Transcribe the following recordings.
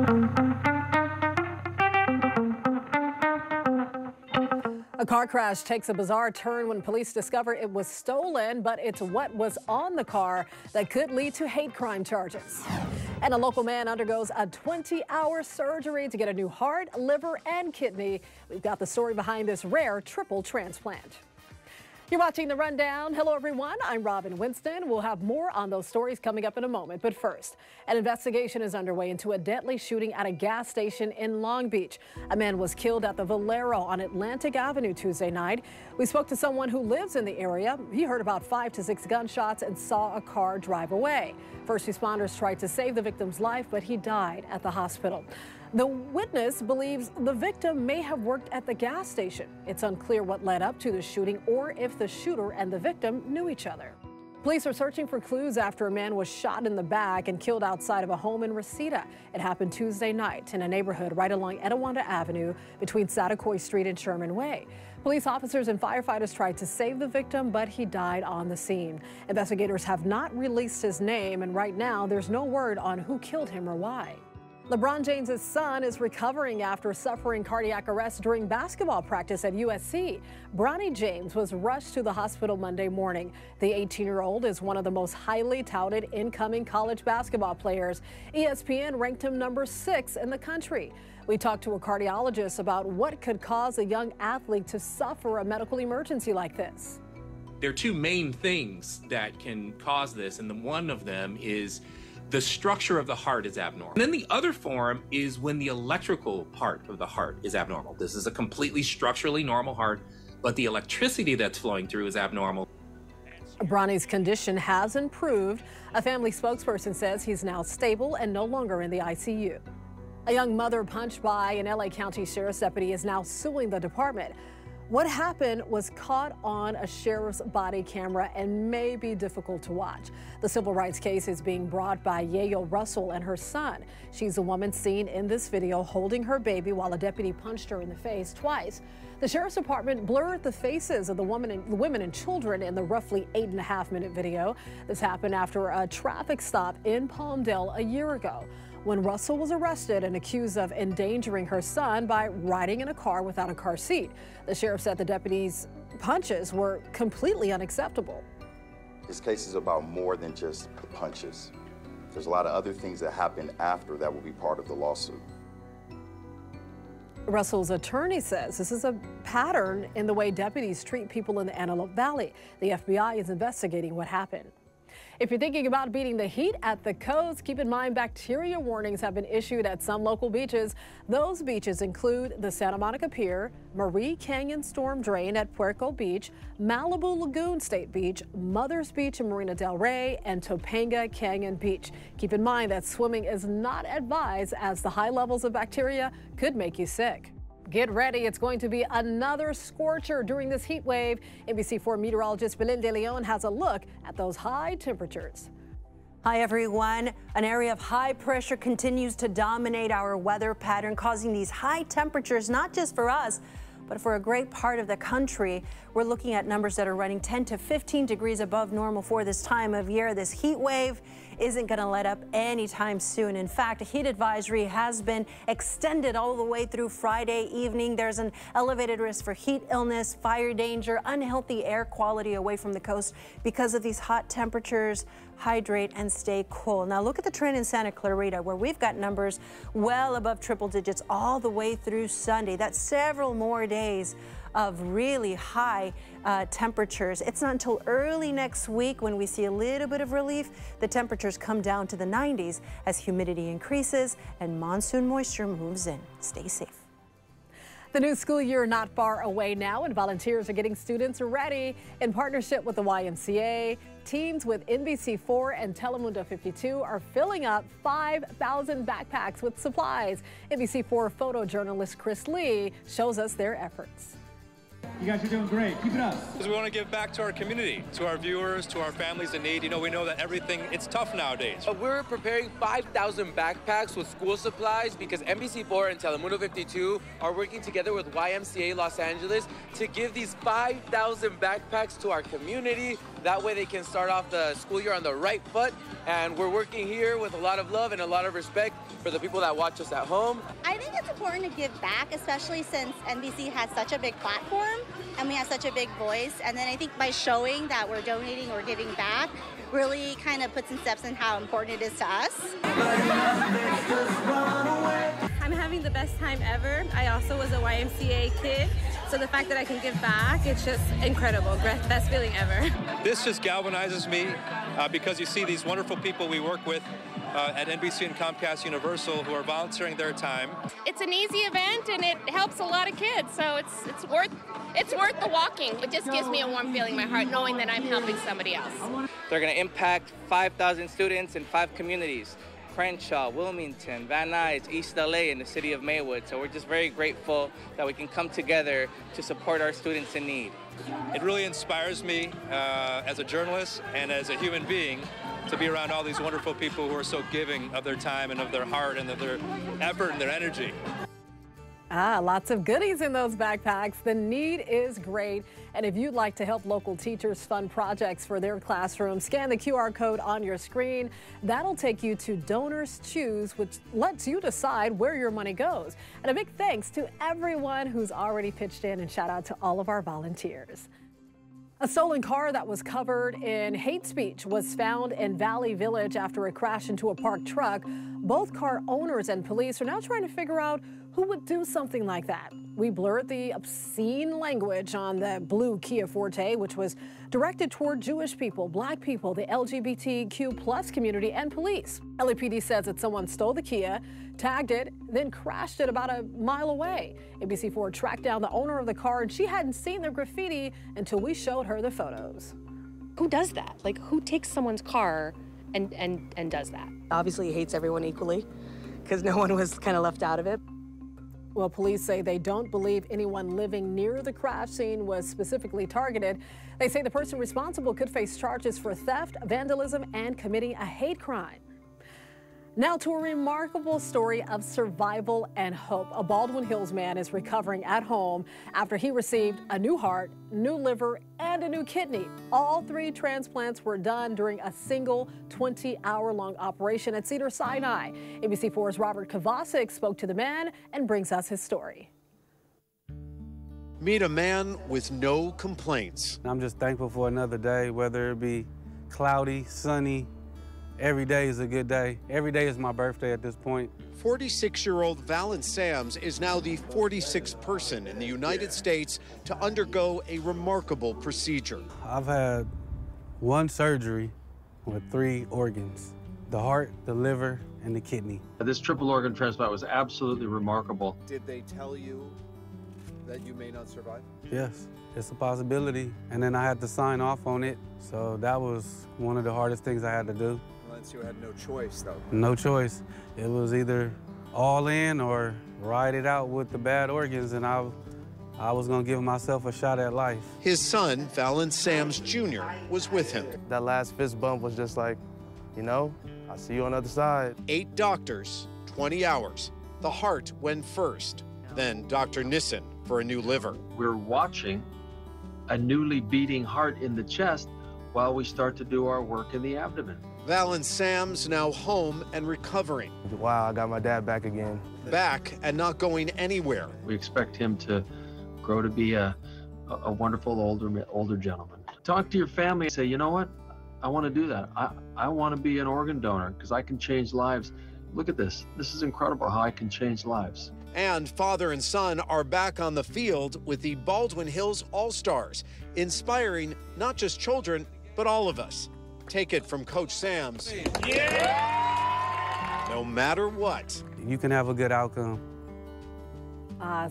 A car crash takes a bizarre turn when police discover it was stolen, but it's what was on the car that could lead to hate crime charges. And a local man undergoes a 20-hour surgery to get a new heart, liver, and kidney. We've got the story behind this rare triple transplant. You're watching The Rundown. Hello, everyone. I'm Robin Winston. We'll have more on those stories coming up in a moment. But first, an investigation is underway into a deadly shooting at a gas station in Long Beach. A man was killed at the Valero on Atlantic Avenue Tuesday night. We spoke to someone who lives in the area. He heard about 5 to 6 gunshots and saw a car drive away. First responders tried to save the victim's life, but he died at the hospital. The witness believes the victim may have worked at the gas station. It's unclear what led up to the shooting or if the shooter and the victim knew each other. Police are searching for clues after a man was shot in the back and killed outside of a home in Reseda. It happened Tuesday night in a neighborhood right along Etiwanda Avenue between Satakoy Street and Sherman Way. Police officers and firefighters tried to save the victim, but he died on the scene. Investigators have not released his name, and right now there's no word on who killed him or why. LeBron James' son is recovering after suffering cardiac arrest during basketball practice at USC. Bronnie James was rushed to the hospital Monday morning. The 18-year-old is one of the most highly touted incoming college basketball players. ESPN ranked him number 6 in the country. We talked to a cardiologist about what could cause a young athlete to suffer a medical emergency like this. There are two main things that can cause this, and one of them is the structure of the heart is abnormal. And then the other form is when the electrical part of the heart is abnormal. This is a completely structurally normal heart, but the electricity that's flowing through is abnormal. Bronnie's condition has improved. A family spokesperson says he's now stable and no longer in the ICU. A young mother punched by an LA County Sheriff's deputy is now suing the department. What happened was caught on a sheriff's body camera and may be difficult to watch. The civil rights case is being brought by Yayo Russell and her son. She's the woman seen in this video holding her baby while a deputy punched her in the face twice. The sheriff's department blurred the faces of the women and children in the roughly 8.5-minute video. This happened after a traffic stop in Palmdale a year ago, when Russell was arrested and accused of endangering her son by riding in a car without a car seat. The sheriff said the deputy's punches were completely unacceptable. This case is about more than just the punches. There's a lot of other things that happened after that will be part of the lawsuit. Russell's attorney says this is a pattern in the way deputies treat people in the Antelope Valley. The FBI is investigating what happened. If you're thinking about beating the heat at the coast, keep in mind bacteria warnings have been issued at some local beaches. Those beaches include the Santa Monica Pier, Marie Canyon Storm Drain at Puerto Beach, Malibu Lagoon State Beach, Mother's Beach in Marina del Rey, and Topanga Canyon Beach. Keep in mind that swimming is not advised as the high levels of bacteria could make you sick. Get ready, it's going to be another scorcher during this heat wave. NBC4 meteorologist Belen De Leon has a look at those high temperatures. Hi everyone. An area of high pressure continues to dominate our weather pattern, causing these high temperatures, not just for us, but for a great part of the country. We're looking at numbers that are running 10 to 15 degrees above normal for this time of year. This heat wave isn't going to let up anytime soon. In fact, a heat advisory has been extended all the way through Friday evening. There's an elevated risk for heat illness, fire danger, unhealthy air quality away from the coast because of these hot temperatures. Hydrate and stay cool. Now look at the trend in Santa Clarita, where we've got numbers well above triple digits all the way through Sunday. That's several more days of really high temperatures. It's not until early next week when we see a little bit of relief. The temperatures come down to the 90s as humidity increases and monsoon moisture moves in. Stay safe. The new school year not far away now, and volunteers are getting students ready. In partnership with the YMCA, teams with NBC4 and Telemundo 52 are filling up 5,000 backpacks with supplies. NBC4 photojournalist Chris Lee shows us their efforts. You guys are doing great. Keep it up. Because we want to give back to our community, to our viewers, to our families in need. You know, we know that everything, it's tough nowadays. We're preparing 5,000 backpacks with school supplies because NBC4 and Telemundo 52 are working together with YMCA Los Angeles to give these 5,000 backpacks to our community. That way they can start off the school year on the right foot. And we're working here with a lot of love and a lot of respect for the people that watch us at home. I think it's important to give back, especially since NBC has such a big platform and we have such a big voice. And then I think by showing that we're donating or giving back really kind of puts in steps in how important it is to us. I'm having the best time ever. I also was a YMCA kid, so the fact that I can give back, it's just incredible. Best feeling ever. This just galvanizes me because you see these wonderful people we work with at NBC and Comcast Universal who are volunteering their time. It's an easy event and it helps a lot of kids, so it's worth the walking. It just gives me a warm feeling in my heart knowing that I'm helping somebody else. They're going to impact 5,000 students in 5 communities: Crenshaw, Wilmington, Van Nuys, East LA, and the city of Maywood. So we're just very grateful that we can come together to support our students in need. It really inspires me as a journalist and as a human being to be around all these wonderful people who are so giving of their time and of their heart and of their effort and their energy. Lots of goodies in those backpacks. The need is great. And if you'd like to help local teachers fund projects for their classrooms, scan the QR code on your screen. That'll take you to Donors Choose, which lets you decide where your money goes. And a big thanks to everyone who's already pitched in, and shout out to all of our volunteers. A stolen car that was covered in hate speech was found in Valley Village after it crashed into a parked truck. Both car owners and police are now trying to figure out who would do something like that. We blurred the obscene language on the blue Kia Forte, which was directed toward Jewish people, black people, the LGBTQ+ community, and police. LAPD says that someone stole the Kia, tagged it, then crashed it about a mile away. ABC4 tracked down the owner of the car, and she hadn't seen the graffiti until we showed her the photos. Who does that? Like, who takes someone's car and does that? Obviously, he hates everyone equally, because no one was kind of left out of it. Well, police say they don't believe anyone living near the crash scene was specifically targeted. They say the person responsible could face charges for theft, vandalism, and committing a hate crime. Now to a remarkable story of survival and hope. A Baldwin Hills man is recovering at home after he received a new heart, new liver, and a new kidney. All 3 transplants were done during a single 20-hour-long operation at Cedars-Sinai. ABC4's Robert Kovacic spoke to the man and brings us his story. Meet a man with no complaints. I'm just thankful for another day, whether it be cloudy, sunny. Every day is a good day. Every day is my birthday at this point. 46-year-old Valen Sams is now the 46th person in the United States to undergo a remarkable procedure. I've had 1 surgery with 3 organs: the heart, the liver, and the kidney. This triple organ transplant was absolutely remarkable. Did they tell you that you may not survive? Yes, it's a possibility. And then I had to sign off on it. So that was one of the hardest things I had to do. You had no choice, though. No choice. It was either all in or ride it out with the bad organs, and I was going to give myself a shot at life. His son, Valen Sams Jr., was with him. That last fist bump was just like, you know, I'll see you on the other side. 8 doctors, 20 hours. The heart went first, then Dr. Nissen for a new liver. We're watching a newly beating heart in the chest while we start to do our work in the abdomen. Valen Sams now home and recovering. Wow, I got my dad back again. Back and not going anywhere. We expect him to grow to be a wonderful older gentleman. Talk to your family and say, you know what? I want to do that. I want to be an organ donor because I can change lives. Look at this. This is incredible how I can change lives. And father and son are back on the field with the Baldwin Hills All-Stars, inspiring not just children, but all of us. Take it from Coach Sams. Yeah! No matter what. You can have a good outcome.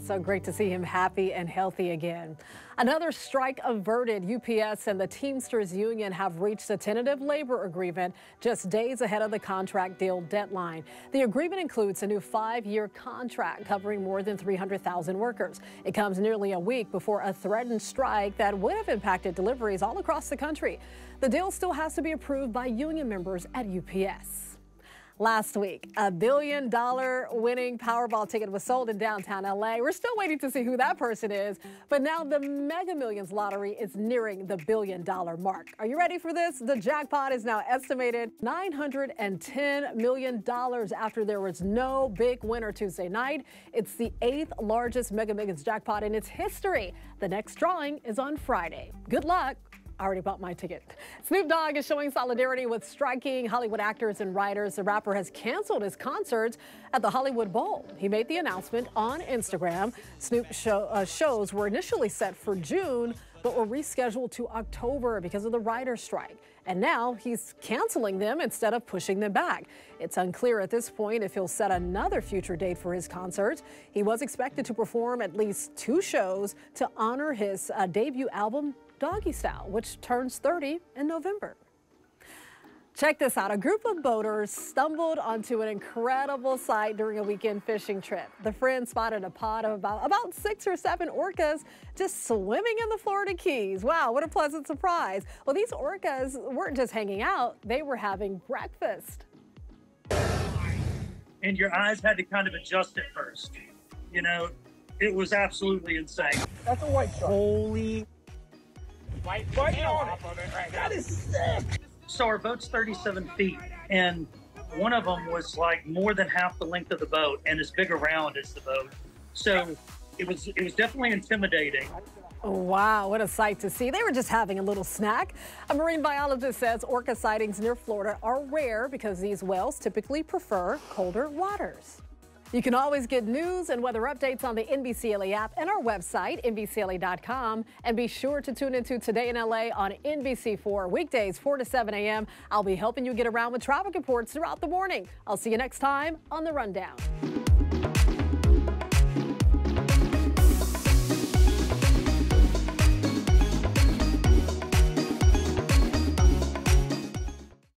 So great to see him happy and healthy again. Another strike averted. UPS and the Teamsters Union have reached a tentative labor agreement just days ahead of the contract deal deadline. The agreement includes a new 5-year contract covering more than 300,000 workers. It comes nearly a week before a threatened strike that would have impacted deliveries all across the country. The deal still has to be approved by union members at UPS. Last week, a $1 billion winning Powerball ticket was sold in downtown LA. We're still waiting to see who that person is, but now the Mega Millions lottery is nearing the $1 billion mark. Are you ready for this? The jackpot is now estimated $910 million after there was no big winner Tuesday night. It's the 8th largest Mega Millions jackpot in its history. The next drawing is on Friday. Good luck. I already bought my ticket. Snoop Dogg is showing solidarity with striking Hollywood actors and writers. The rapper has canceled his concerts at the Hollywood Bowl. He made the announcement on Instagram. Snoop's shows were initially set for June, but were rescheduled to October because of the writer's strike. And now he's canceling them instead of pushing them back. It's unclear at this point if he'll set another future date for his concerts. He was expected to perform at least 2 shows to honor his debut album, Doggy Style, which turns 30 in November. Check this out. A group of boaters stumbled onto an incredible sight during a weekend fishing trip. The friends spotted a pod of about 6 or 7 orcas just swimming in the Florida Keys. Wow, what a pleasant surprise. Well, these orcas weren't just hanging out, they were having breakfast. And your eyes had to kind of adjust at first. You know, it was absolutely insane. That's a white shark. Holy. White on it. That is sick. So our boat's 37 feet, and one of them was like more than half the length of the boat and as big around as the boat. So it was definitely intimidating. Wow, what a sight to see. They were just having a little snack. A marine biologist says orca sightings near Florida are rare because these whales typically prefer colder waters. You can always get news and weather updates on the NBCLA app and our website, NBCLA.com. And be sure to tune into Today in LA on NBC4, weekdays 4 to 7 a.m. I'll be helping you get around with traffic reports throughout the morning. I'll see you next time on The Rundown.